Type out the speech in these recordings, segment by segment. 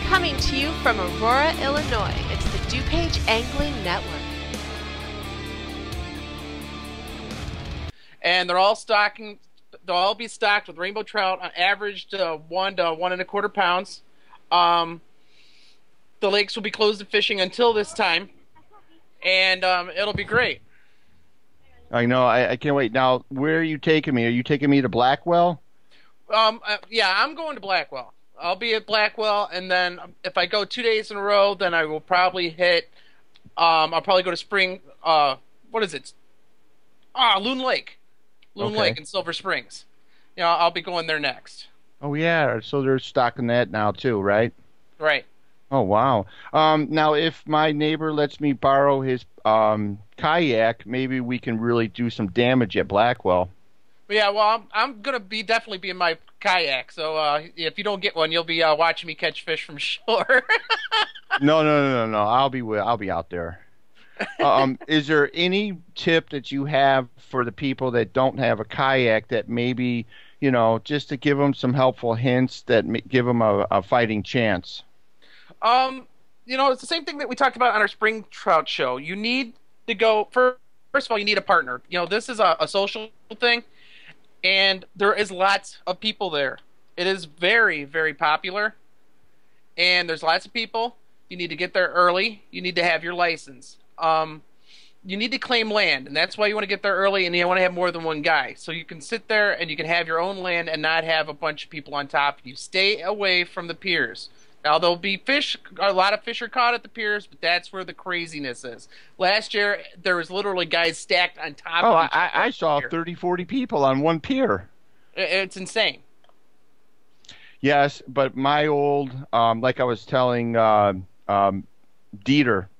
Coming to you from Aurora, Illinois, it's the DuPage Angling Network. And they'll all be stocked with rainbow trout on average to 1 to 1.25 pounds. The lakes will be closed to fishing until this time, and it'll be great. I know. I can't wait. Now, where are you taking me? Are you taking me to Blackwell? Yeah, I'm going to Blackwell. I'll be at Blackwell, and then if I go 2 days in a row, then I will probably hit. I'll probably go to Spring. What is it? Loon Lake. Loon Okay. Lake in Silver Springs. I'll be going there next. Oh, yeah. So they're stocking that now, too, right? Right. Oh, wow. Now, if my neighbor lets me borrow his kayak, maybe we can really do some damage at Blackwell. But yeah, well, I'm gonna definitely be in my kayak. So if you don't get one, you'll be watching me catch fish from shore. No. I'll be out there. Is there any tip that you have for the people that don't have a kayak that maybe, just to give them some helpful hints that give them a fighting chance? It's the same thing that we talked about on our spring trout show. You need to go first of all, you need a partner. This is a social thing, and there is lots of people there. It is very, very popular, and there's lots of people. You need to get there early. You need to have your license. You need to claim land, and that's why you want to get there early, and you want to have more than one guy. So you can sit there and you can have your own land and not have a bunch of people on top of you. Stay away from the piers. Now, there'll be fish, a lot of fish are caught at the piers, but that's where the craziness is. Last year, there was literally guys stacked on top Oh, of each other. I saw 30, 40 people on one pier. It's insane. Yes, but my old, like I was telling Dieter,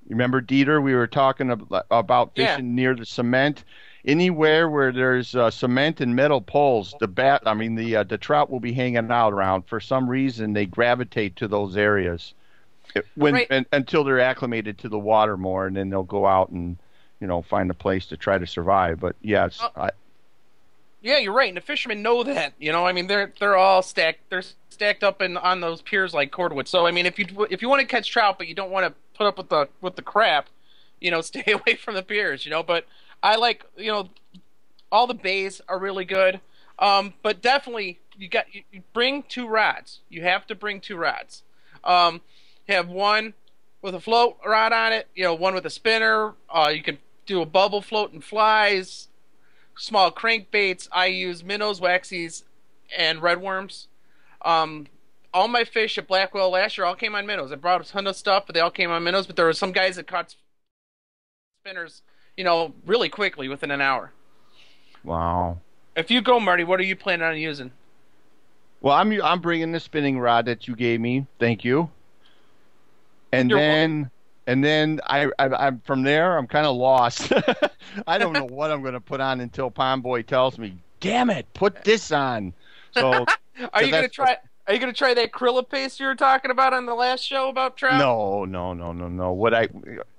remember Dieter? We were talking about fishing near the cement. Anywhere where there's cement and metal poles, the trout will be hanging out around. For some reason, they gravitate to those areas until they're acclimated to the water more, and then they'll go out and find a place to try to survive. But yes, yeah, you're right, and the fishermen know that. They're all stacked. They're stacked up on those piers like cordwood. So if you want to catch trout, but you don't want to put up with the crap, stay away from the piers. But I like, all the bays are really good. But definitely you bring two rods. You have to bring two rods. Have one with a float rod on it, one with a spinner. You can do a bubble float and flies, small crankbaits. I use minnows, waxies, and redworms. All my fish at Blackwell last year all came on minnows. I brought a ton of stuff, but they all came on minnows. But there were some guys that caught spinners, really quickly within an hour. wow. If you go, Marty, what are you planning on using? Well, I'm bringing the spinning rod that you gave me. Thank you. And You're then I'm from there. I'm kind of lost. I don't know what I'm going to put on until Pond Boy tells me, "Damn it, put this on." So, Are you going to try? Are you going to try that Krilla paste you were talking about on the last show about trout? No.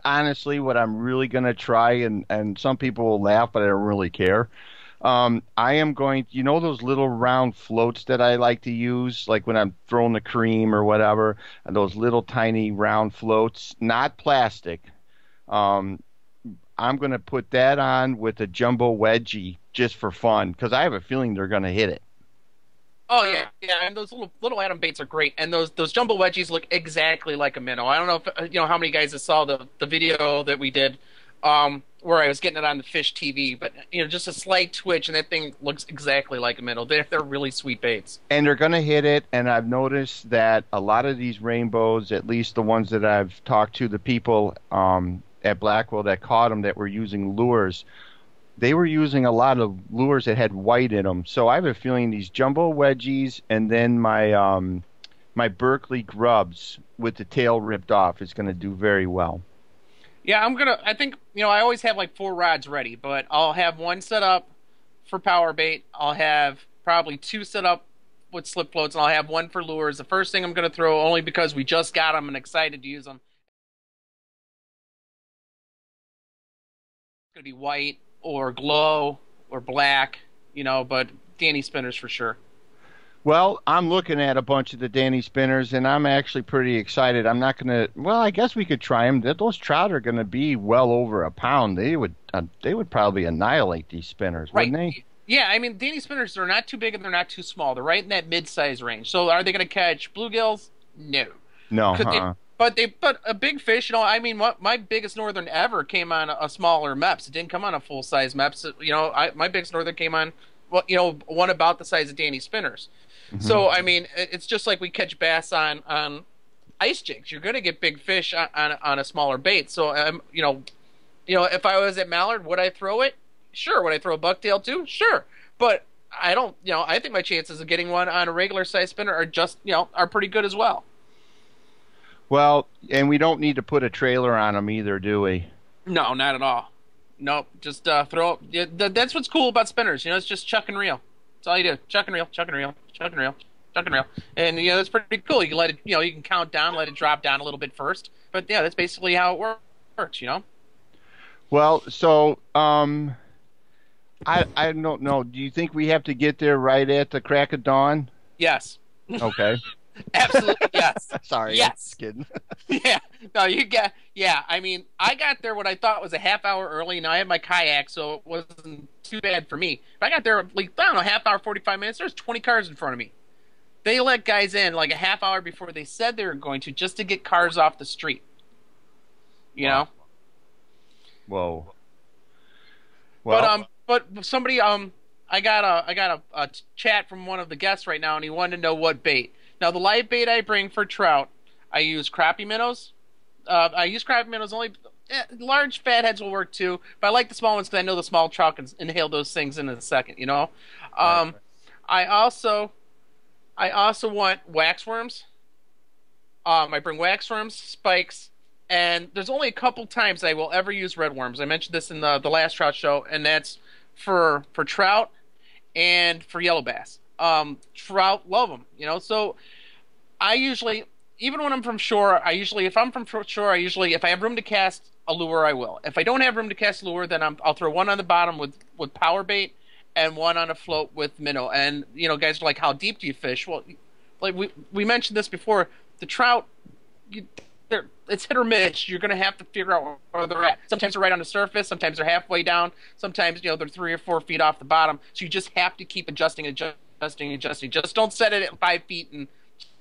Honestly, what I'm really going to try, and some people will laugh, but I don't really care. I am going, those little round floats that I like to use, like when I'm throwing the cream or whatever, and those little tiny round floats, not plastic. I'm going to put that on with a jumbo wedgie just for fun, because I have a feeling they're going to hit it. Oh yeah, and those little atom baits are great, and those jumbo wedgies look exactly like a minnow. I don't know if how many guys that saw the video that we did, where I was getting it on the Fish TV, but just a slight twitch, and that thing looks exactly like a minnow. They're really sweet baits, and they're going to hit it. And I've noticed that a lot of these rainbows, at least the ones that I've talked to, the people at Blackwell that caught them that were using lures. They were using a lot of lures that had white in them. So I have a feeling these jumbo wedgies and then my Berkeley grubs with the tail ripped off is going to do very well. Yeah, I think, I always have like 4 rods ready, but I'll have one set up for power bait. I'll have probably 2 set up with slip floats, and I'll have 1 for lures. The first thing I'm going to throw, only because we just got them and excited to use them, it's going to be white or glow or black, but Danny spinners for sure. Well, I'm looking at a bunch of the Danny Spinners, and I'm actually pretty excited. I'm not gonna. Well, I guess we could try them. Those trout are gonna be well over a pound. They would probably annihilate these spinners, Right. wouldn't they? Yeah, I mean, Danny Spinners, they're not too big and they're not too small. They're right in that mid-size range. So are they going to catch bluegills? No. No, Could they, huh? but a big fish, I mean, my biggest northern ever came on a smaller Meps. It didn't come on a full-size Meps. My biggest northern came on, well, one about the size of Danny Spinners. Hmm. So, I mean, it's just like we catch bass on ice jigs. You're going to get big fish on a smaller bait. So, if I was at Mallard, would I throw it? Sure. Would I throw a bucktail too? Sure. But I don't, I think my chances of getting one on a regular size spinner are just, are pretty good as well. Well, and we don't need to put a trailer on them either, do we? No, not at all. Nope. Just throw. Yeah, that's what's cool about spinners. It's just chuck and reel. That's all you do. Chuck and reel. Chuck and reel. Chuck and reel. Chuck and reel. And it's pretty cool. You can let it. You can count down, let it drop down a little bit first. But yeah, that's basically how it works. Well, so I don't know. Do you think we have to get there right at the crack of dawn? Yes. Okay. Absolutely yes. Sorry. Yes. I'm just kidding. Yeah. No, you get. Yeah. I mean, I got there what I thought was a half hour early. Now I had my kayak, so it wasn't too bad for me. But I got there like I don't know, half hour, 45 minutes. There's 20 cars in front of me. They let guys in like a half hour before they said they were going to, just to get cars off the street. You know. Whoa. Well, But somebody I got a chat from one of the guests right now, and he wanted to know what bait. Now the light bait I bring for trout, I use crappie minnows. I use crappie minnows only. Large fatheads will work too, but I like the small ones because I know the small trout can inhale those things in a second. Right. I also want waxworms. I bring waxworms, spikes, and there's only a couple times I will ever use redworms. I mentioned this in the last trout show, and that's for trout and for yellow bass. Trout love them, So I usually, even when I'm from shore, if I'm from shore, if I have room to cast a lure, I will. If I don't have room to cast a lure, then I'll throw one on the bottom with power bait and one on a float with minnow. And guys are like, how deep do you fish? Well, like we mentioned this before, the trout, it's hit or miss. You're going to have to figure out where they're at. Sometimes they're right on the surface. Sometimes they're halfway down. Sometimes they're 3 or 4 feet off the bottom. So you just have to keep adjusting. Just don't set it at 5 feet and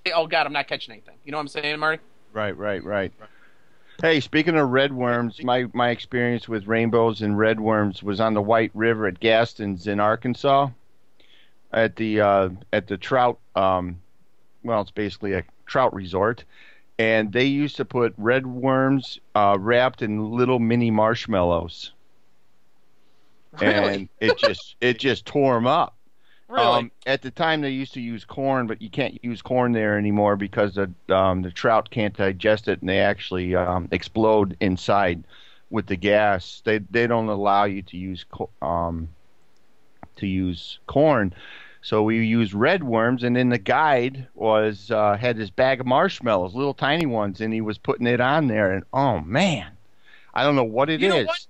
say, oh God, I'm not catching anything. You know what I'm saying, Marty? Right. Hey, speaking of redworms, my experience with rainbows and redworms was on the White River at Gaston's in Arkansas, at the trout. Well, it's basically a trout resort, and they used to put redworms wrapped in little mini marshmallows, Really? and it just tore them up. Really? At the time, they used to use corn, but you can't use corn there anymore because the trout can't digest it, and they actually explode inside with the gas. They don't allow you to use corn, so we use redworms. And then the guide had this bag of marshmallows, little tiny ones, and he was putting it on there. And oh man, I don't know what it is. Know what?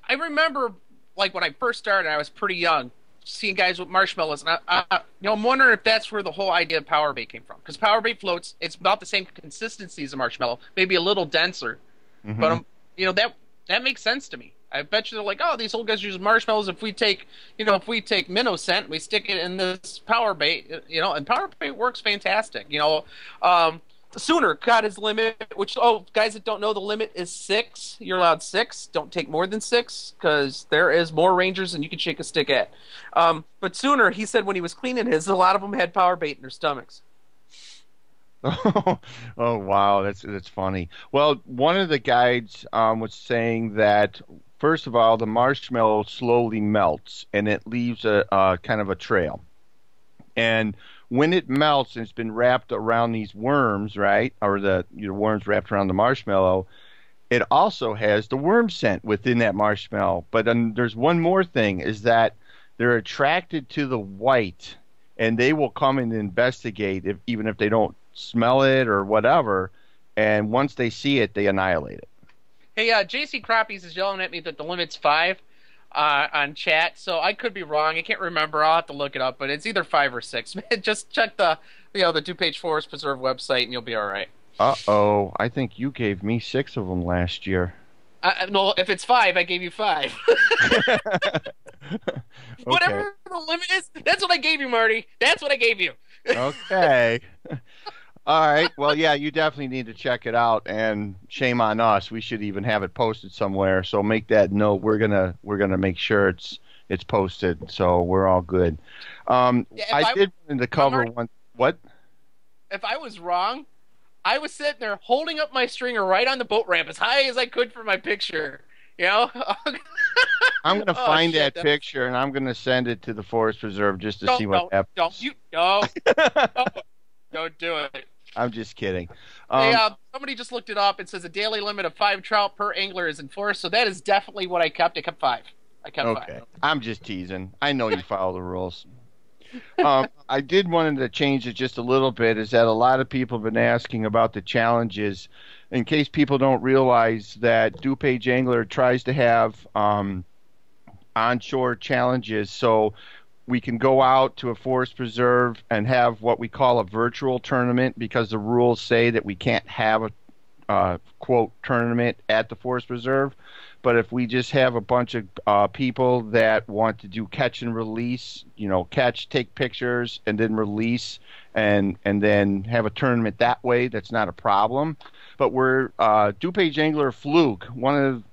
I remember, like when I first started, I was pretty young, seeing guys with marshmallows, and I'm wondering if that's where the whole idea of power bait came from. Because power bait floats, it's about the same consistency as a marshmallow, maybe a little denser, Mm-hmm. but that makes sense to me. I bet you they're like, oh, these old guys use marshmallows. If we take minnow scent, we stick it in this power bait, and power bait works fantastic. Sooner got his limit, which, guys that don't know, the limit is 6. You're allowed 6. Don't take more than 6 because there is more rangers than you can shake a stick at. But Sooner, he said when he was cleaning his, a lot of them had power bait in their stomachs. Oh wow, that's funny. Well, one of the guides was saying that first of all, the marshmallow slowly melts and it leaves a kind of a trail. And when it melts and it's been wrapped around these worms, right, or the worms wrapped around the marshmallow, it also has the worm scent within that marshmallow. But then there's one more thing, is that they're attracted to the white, and they will come and investigate even if they don't smell it or whatever. And once they see it, they annihilate it. Hey, JC Crappies is yelling at me that the limit's 5. on chat, so I could be wrong. I can't remember. I'll have to look it up, but it's either 5 or 6. Just check the DuPage Forest Preserve website, and you'll be all right. Uh-oh, I think you gave me 6 of them last year. No, if it's 5, I gave you 5. Okay. Whatever the limit is, that's what I gave you, Marty. That's what I gave you. Okay. All right. Well, yeah, you definitely need to check it out, and shame on us. We should even have it posted somewhere. So make that note. We're gonna make sure it's posted, so we're all good. Yeah, I did want to cover one. What? If I was wrong, I was sitting there holding up my stringer right on the boat ramp as high as I could for my picture. You know? I'm gonna Oh, find shit, that picture, and I'm gonna send it to the Forest Preserve just to see what happens. Don't do it. I'm just kidding. Hey, somebody just looked it up. It says a daily limit of 5 trout per angler is enforced, so that is definitely what I kept. I kept 5. I kept 5. I'm just teasing. I know you follow the rules. I did wanted to change it just a little bit, is that a lot of people have been asking about the challenges. In case people don't realize that DuPage Angler tries to have onshore challenges, so we can go out to a forest preserve and have what we call a virtual tournament, because the rules say that we can't have a quote tournament at the forest preserve. But if we just have a bunch of people that want to do catch and release, catch, take pictures, and then release, and then have a tournament that way, that's not a problem. But we're DuPage Angler Fluke, one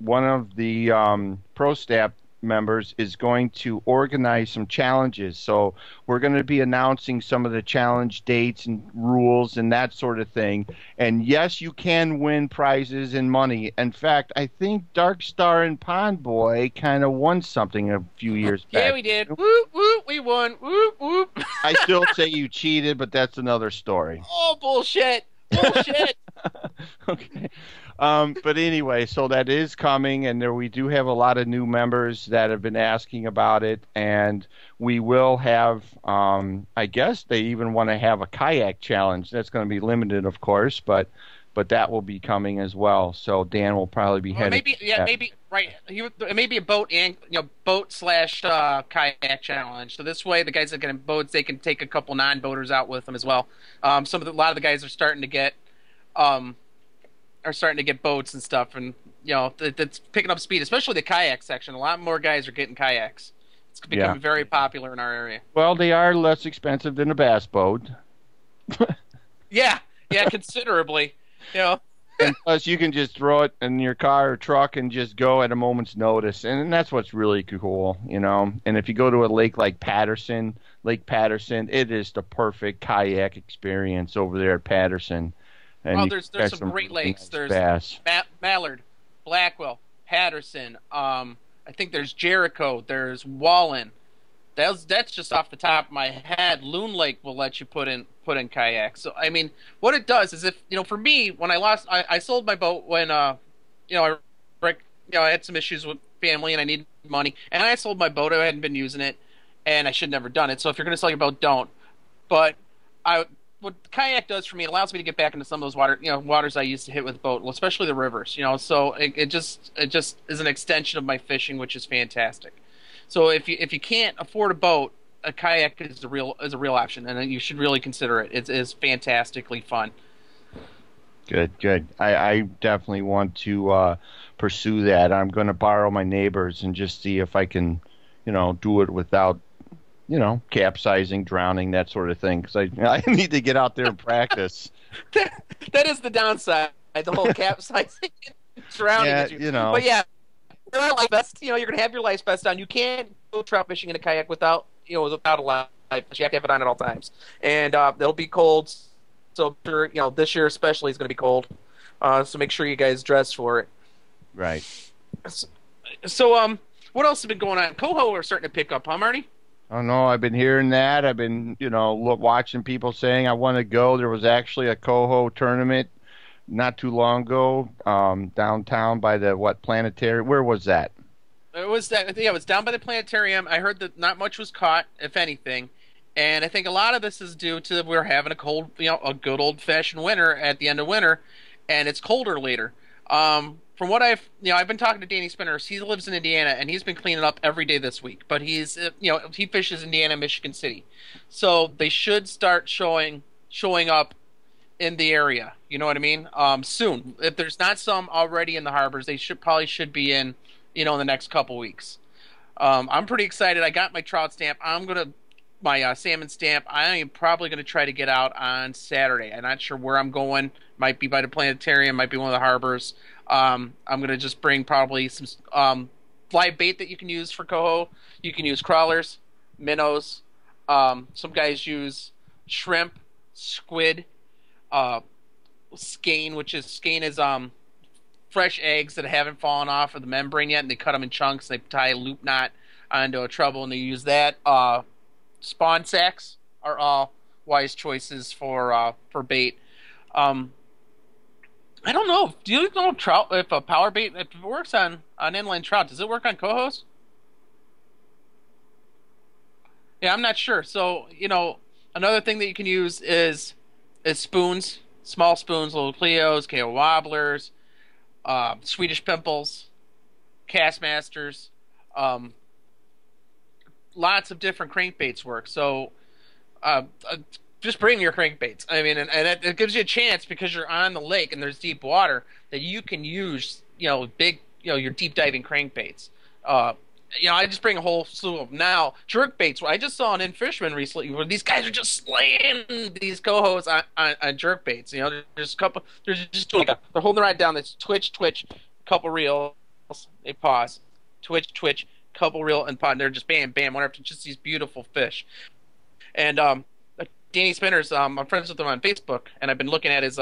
of the pro staff members, is going to organize some challenges. So we're going to be announcing some of the challenge dates and rules and that sort of thing. And yes, you can win prizes and money. In fact, I think Dark Star and Pond Boy kind of won something a few years back. Yeah, we did. Whoop, whoop, we won. Whoop, whoop. I still say you cheated, but that's another story. Oh, bullshit. Bullshit. Okay. But anyway, so that is coming, and we do have a lot of new members that have been asking about it, and we will have, I guess they even want to have a kayak challenge. That's going to be limited, of course, but that will be coming as well. So Dan will probably be heading. Maybe right. It may be a boat and kayak challenge. So this way, the guys that get boats, they can take a couple non-boaters out with them as well. A lot of the guys are starting to get boats and stuff, and it's picking up speed, especially the kayak section. A lot more guys are getting kayaks. It's becoming very popular in our area. Well, they are less expensive than a bass boat. yeah, considerably. And plus, you can just throw it in your car or truck and just go at a moment's notice, and that's what's really cool, And if you go to a lake like Lake Patterson, it is the perfect kayak experience over there at Patterson. And there's some great lakes. There's bass. Mallard, Blackwell, Patterson. I think there's Jericho. There's Wallen. That's just off the top of my head. Loon Lake will let you put in kayaks. So I mean, what it does is, if for me, when I sold my boat when I had some issues with family and I needed money, and I sold my boat. I hadn't been using it, and I should never done it. So if you're going to sell your boat, don't. But what the kayak does for me, it allows me to get back into some of those waters I used to hit with a boat, especially the rivers. So it just is an extension of my fishing, which is fantastic. So if you can't afford a boat, a kayak is a real option, and you should really consider it. It is fantastically fun. Good. I definitely want to pursue that. I'm going to borrow my neighbors and just see if I can, do it without, capsizing, drowning, that sort of thing. Because I need to get out there and practice. that is the downside, the whole capsizing, drowning. Yeah, But yeah. Life vest, you're going to have your life vest on. You can't go trout fishing in a kayak without a life vest. You have to have it on at all times, and it'll be cold. So this year especially is going to be cold. So make sure you guys dress for it. Right. So what else has been going on? Coho are starting to pick up, huh, Marty? Oh no, I've been hearing that. I've been watching people saying I want to go. There was actually a coho tournament not too long ago, downtown by the planetarium. Where was that? It was down by the planetarium. I heard that not much was caught, if anything, and I think a lot of this is due to we're having a cold, a good old-fashioned winter at the end of winter, and it's colder later. from what I've been talking to Danny Spinners. He lives in Indiana, and he's been cleaning up every day this week. But he's, he fishes Indiana, Michigan City, so they should start showing up in the area. You know what I mean? Soon. If there's not some already in the harbors, they should be in, in the next couple weeks. I'm pretty excited. I got my trout stamp. My salmon stamp. I am probably gonna try to get out on Saturday. I'm not sure where I'm going. Might be by the planetarium. Might be one of the harbors. I'm gonna just bring probably some live bait that you can use for coho. You can use crawlers, minnows. Some guys use shrimp, squid, skein, skein is fresh eggs that haven't fallen off of the membrane yet, and they cut them in chunks. They tie a loop knot onto a treble, and they use that. Spawn sacks are all wise choices for bait. I don't know. Do you know trout if a power bait if it works on inland trout? Does it work on cohos? Yeah, I'm not sure. So another thing that you can use is spoons, small spoons, little Cleos, KO wobblers, Swedish pimples, Castmasters. Lots of different crankbaits work. So just bring your crankbaits. I mean, and it gives you a chance because you're on the lake and there's deep water that you can use, big, your deep diving crankbaits. I just bring a whole slew of them. Now, jerk baits. I just saw an in fisherman recently where these guys are just slaying these cohos on jerk baits. There's a couple. They're just doing they're holding the rod down. That's twitch, couple reels. They pause, twitch, couple reel and pause. They're just bam, bam. One after just these beautiful fish. And Danny Spinners, I'm friends with him on Facebook, and I've been looking at his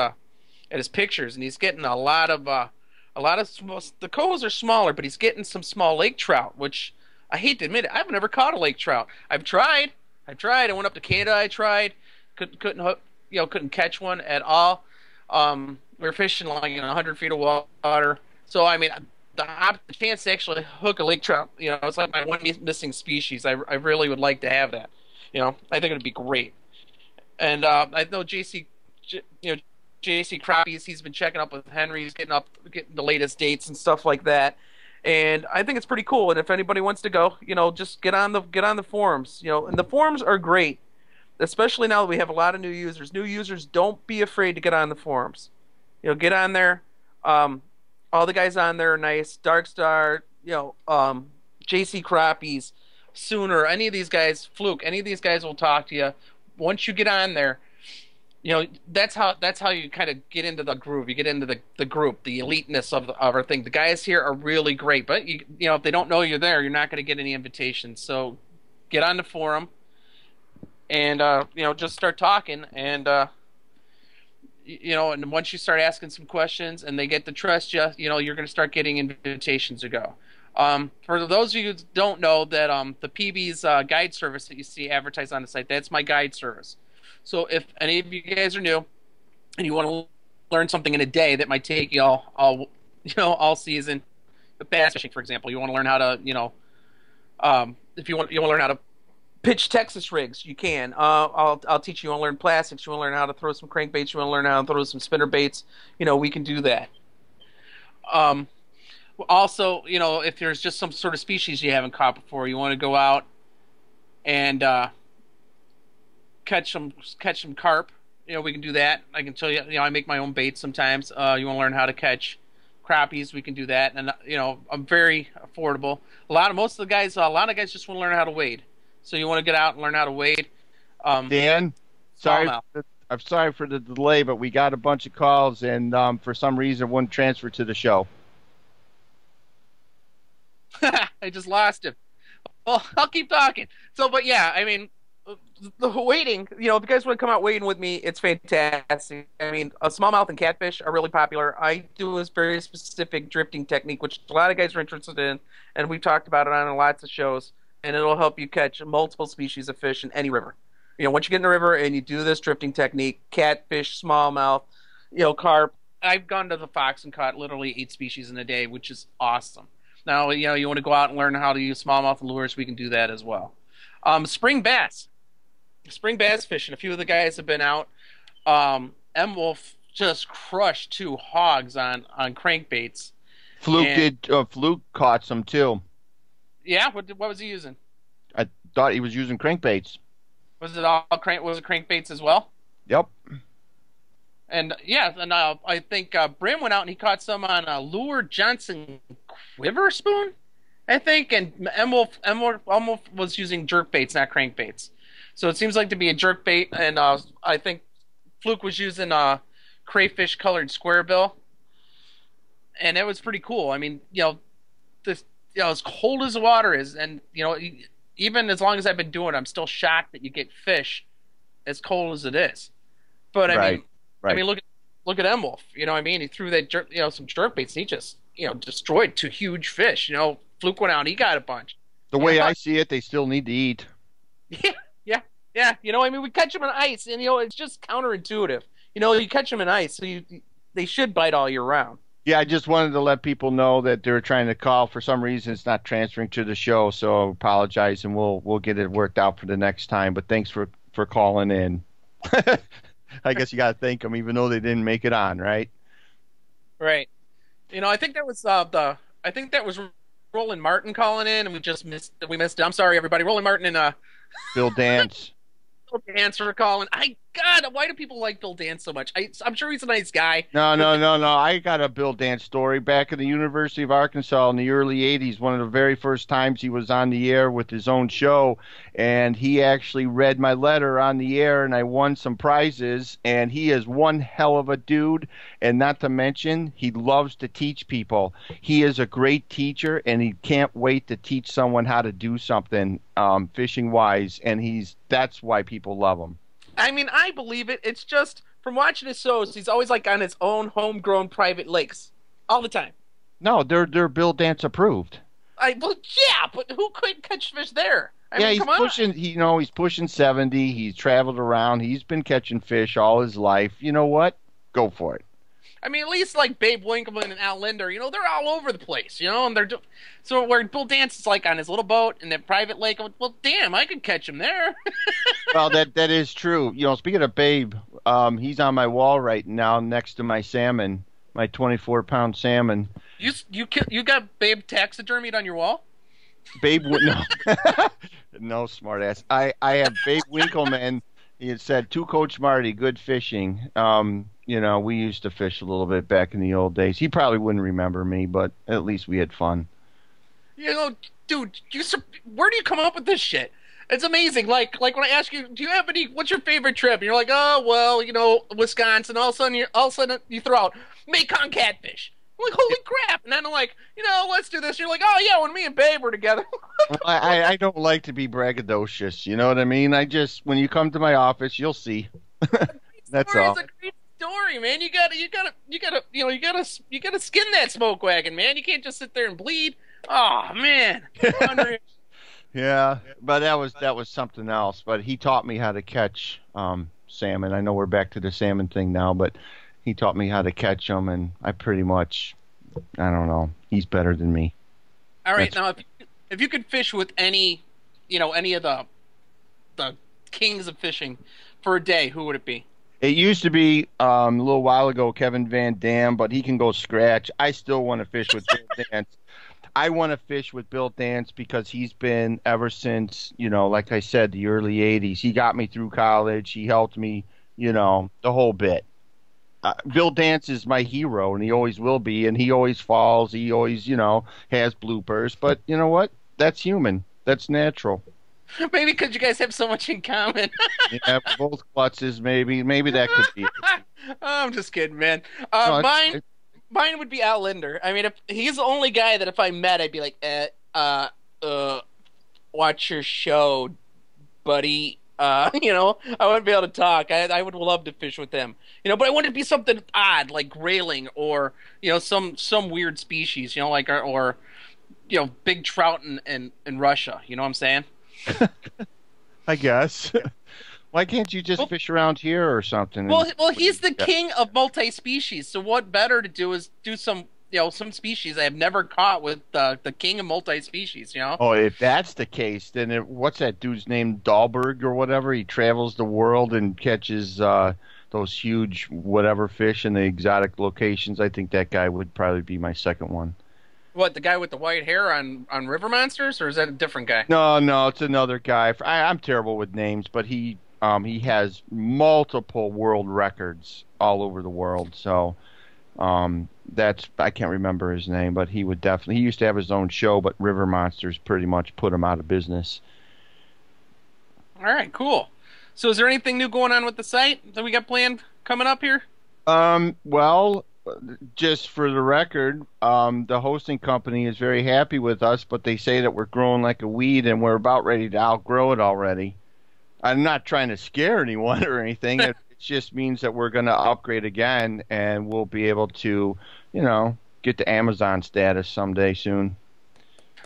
pictures, and he's getting a lot of the cohos are smaller, but he's getting some small lake trout, which I hate to admit it, I've never caught a lake trout. I've tried. I went up to Canada. I tried. Couldn't catch one at all. We were fishing like 100 feet of water. So I mean, the chance to actually hook a lake trout, it's like my one missing species. I really would like to have that. I think it would be great. And I know JC Crappies, he's been checking up with Henry. He's getting the latest dates and stuff like that. And I think it's pretty cool. And if anybody wants to go, just get on the forums. And the forums are great, especially now that we have a lot of new users. New users, don't be afraid to get on the forums. Get on there. All the guys on there are nice. Darkstar, JC Crappies, Sooner, any of these guys, Fluke, any of these guys will talk to you. Once you get on there, that's how you kind of get into the groove. You get into the group, the eliteness of our thing. The guys here are really great, but if they don't know you're there, you're not going to get any invitations. So get on the forum and just start talking, and and once you start asking some questions and they get to trust you, you're going to start getting invitations to go. For those of you who don't know that the PB's guide service that you see advertised on the site, that's my guide service. So if any of you guys are new and you want to learn something in a day that might take you all season, bass fishing, for example, you want to learn how to, if you want to learn how to pitch Texas rigs, you can. I'll teach you. You want to learn plastics, you want to learn how to throw some crankbaits, you want to learn how to throw some spinner baits, we can do that. Also, if there's just some sort of species you haven't caught before, you want to go out and catch some carp. We can do that. I can tell you. I make my own baits sometimes. You want to learn how to catch crappies? We can do that. And I'm very affordable. A lot of guys just want to learn how to wade. So you want to get out and learn how to wade. Dan, I'm sorry for the delay, but we got a bunch of calls, and for some reason, one transferred to the show. I just lost him. Well, I'll keep talking. So, but yeah, I mean, the wading, if you guys want to come out wading with me, it's fantastic. I mean, smallmouth and catfish are really popular. I do a very specific drifting technique, which a lot of guys are interested in, and we've talked about it on lots of shows, and it'll help you catch multiple species of fish in any river. Once you get in the river and you do this drifting technique, catfish, smallmouth, carp. I've gone to the Fox and caught literally 8 species in a day, which is awesome. Now, you want to go out and learn how to use smallmouth and lures, we can do that as well. Spring bass fishing. A few of the guys have been out. M. Wolf just crushed 2 hogs on crankbaits. Fluke caught some too. Yeah, what was he using? I thought he was using crankbaits. Was it all was it crankbaits as well? Yep. And yeah, and I think Brim went out and he caught some on a Lure Johnson quiver spoon, I think, and Emwolf was using jerk baits, not crankbaits. So it seems like to be a jerk bait, and I think Fluke was using crayfish colored square bill, and it was pretty cool. I mean, this as cold as the water is, and even as long as I've been doing it, I'm still shocked that you get fish as cold as it is. But I mean, look at Emwolf. You know what I mean? He threw that some jerk baits, and he just destroyed 2 huge fish. Fluke went out, and he got a bunch. The way I see it, they still need to eat. Yeah. I mean, we catch them in ice, and it's just counterintuitive. You catch them in ice, so they should bite all year round. Yeah, I just wanted to let people know that they're trying to call. For some reason, it's not transferring to the show, so I apologize, and we'll get it worked out for the next time. But thanks for calling in. I guess you got to thank them, even though they didn't make it on, right? Right. I think that was Roland Martin calling in, and we missed it. I'm sorry, everybody. Roland Martin and Bill Dance. Bill Dance for calling. God, why do people like Bill Dance so much? I'm sure he's a nice guy. No. I got a Bill Dance story. Back at the University of Arkansas in the early 80s, one of the very first times he was on the air with his own show, and he actually read my letter on the air, and I won some prizes, and he is one hell of a dude, and not to mention, he loves to teach people. He is a great teacher, and he can't wait to teach someone how to do something fishing-wise, and that's why people love him. I mean, I believe it. It's just, from watching his shows, he's always like on his own homegrown private lakes. All the time. No, they're Bill Dance approved. Yeah, but who couldn't catch fish there? I mean, come on. He's pushing 70. He's traveled around. He's been catching fish all his life. You know what? Go for it. I mean, at least like Babe Winkleman and Al Linder, they're all over the place, and so where Bill Dance is like on his little boat in that private lake. Well, damn, I could catch him there. Well, that is true. Speaking of Babe, he's on my wall right now next to my salmon, my 24-pound salmon. You got Babe taxidermied on your wall? Babe, no, no, smartass. I have Babe Winkleman. He said, "To Coach Marty, good fishing." We used to fish a little bit back in the old days. He probably wouldn't remember me, but at least we had fun. Dude, where do you come up with this shit? It's amazing. Like when I ask you, what's your favorite trip? And you're like, oh, well, Wisconsin. All of a sudden you throw out Mekong catfish. I'm like, holy crap. And then I'm like, let's do this. You're like, oh, yeah, when me and Babe were together. Well, I don't like to be braggadocious. You know what I mean? When you come to my office, you'll see. That's all. It's a great story, man. You gotta skin that smoke wagon, man. You can't just sit there and bleed. Oh, man. Yeah, but that was something else. But he taught me how to catch salmon. I know we're back to the salmon thing now, but he taught me how to catch them, and I pretty much, I don't know, he's better than me. All right, now if you could fish with any of the kings of fishing for a day, who would it be? It used to be a little while ago Kevin Van Dam, but he can go scratch. I still want to fish with Bill Dance. I want to fish with Bill Dance because he's been ever since, like I said, the early 80s. He got me through college. He helped me, the whole bit. Bill Dance is my hero, and he always will be, and he always falls. He always, has bloopers. But you know what? That's human. That's natural. Maybe because you guys have so much in common. Yeah, both klutzes, maybe. Maybe that could be it. I'm just kidding, man. No, Mine would be Al Linder. I mean, if he's the only guy that if I met, I'd be like, watch your show, buddy. I wouldn't be able to talk. I would love to fish with him. But I want it to be something odd, like grayling or, some weird species, or big trout in Russia. You know what I'm saying? I guess. Why can't you just fish around here or something? Well, he's the king of multi-species. So what better to do is do some species I have never caught with the king of multi-species. Oh, if that's the case, then what's that dude's name? Dahlberg or whatever. He travels the world and catches those huge whatever fish in the exotic locations. I think that guy would probably be my second one. What, the guy with the white hair on River Monsters, or is that a different guy? No, no, it's another guy. I'm terrible with names, but he has multiple world records all over the world. So that's I can't remember his name, but he would definitely. He used to have his own show, but River Monsters pretty much put him out of business. All right, cool. So is there anything new going on with the site that we got planned coming up here? Well, just for the record, the hosting company is very happy with us, but they say that we're growing like a weed and we're about ready to outgrow it already. I'm not trying to scare anyone or anything. It just means that we're going to upgrade again and we'll be able to, get to Amazon status someday soon.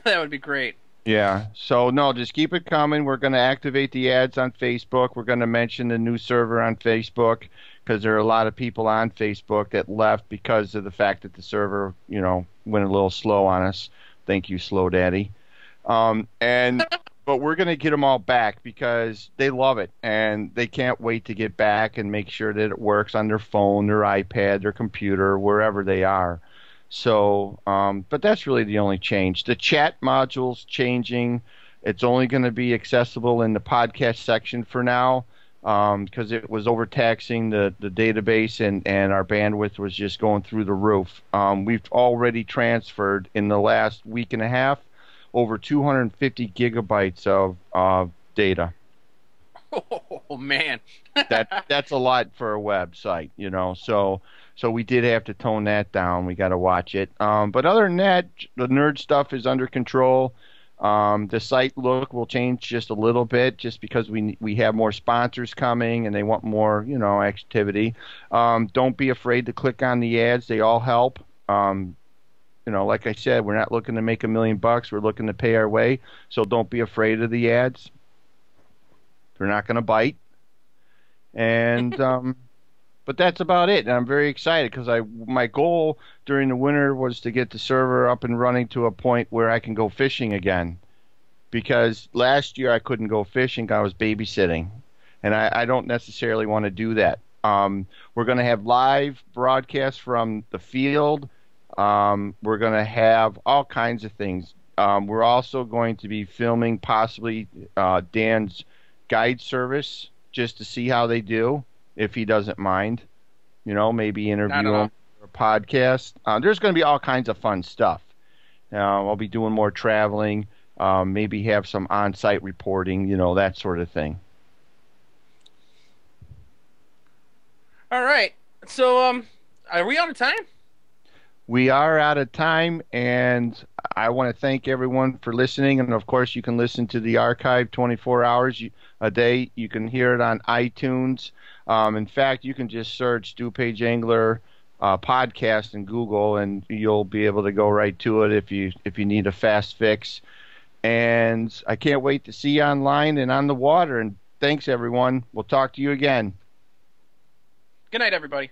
That would be great. Yeah. So, no, just keep it coming. We're going to activate the ads on Facebook. We're going to mention the new server on Facebook because there are a lot of people on Facebook that left because of the fact that the server, went a little slow on us. Thank you, Slow Daddy. But we're going to get them all back because they love it and they can't wait to get back and make sure that it works on their phone, their iPad, their computer, wherever they are. So, but that's really the only change. The chat module's changing. It's only going to be accessible in the podcast section for now because it was overtaxing the database and our bandwidth was just going through the roof. We've already transferred in the last week and a half over 250 gigabytes of data. Oh man, that's a lot for a website, So we did have to tone that down. We got to watch it. But other than that, the nerd stuff is under control. The site look will change just a little bit, just because we have more sponsors coming and they want more, activity. Don't be afraid to click on the ads; they all help. Like I said, we're not looking to make $1 million. We're looking to pay our way. So don't be afraid of the ads. They're not going to bite. And but that's about it. And I'm very excited because my goal during the winter was to get the server up and running to a point where I can go fishing again. Because last year I couldn't go fishing. I was babysitting. And I don't necessarily want to do that. We're going to have live broadcasts from the field. We're going to have all kinds of things. We're also going to be filming possibly Dan's guide service just to see how they do, if he doesn't mind. Maybe interview him for a podcast. There's going to be all kinds of fun stuff. I'll be doing more traveling, maybe have some on-site reporting, that sort of thing. All right. So, are we out of time? We are out of time, and I want to thank everyone for listening. And, of course, you can listen to the archive 24 hours a day. You can hear it on iTunes. In fact, you can just search DuPage Angler podcast in Google, and you'll be able to go right to it if you need a fast fix. And I can't wait to see you online and on the water. And thanks, everyone. We'll talk to you again. Good night, everybody.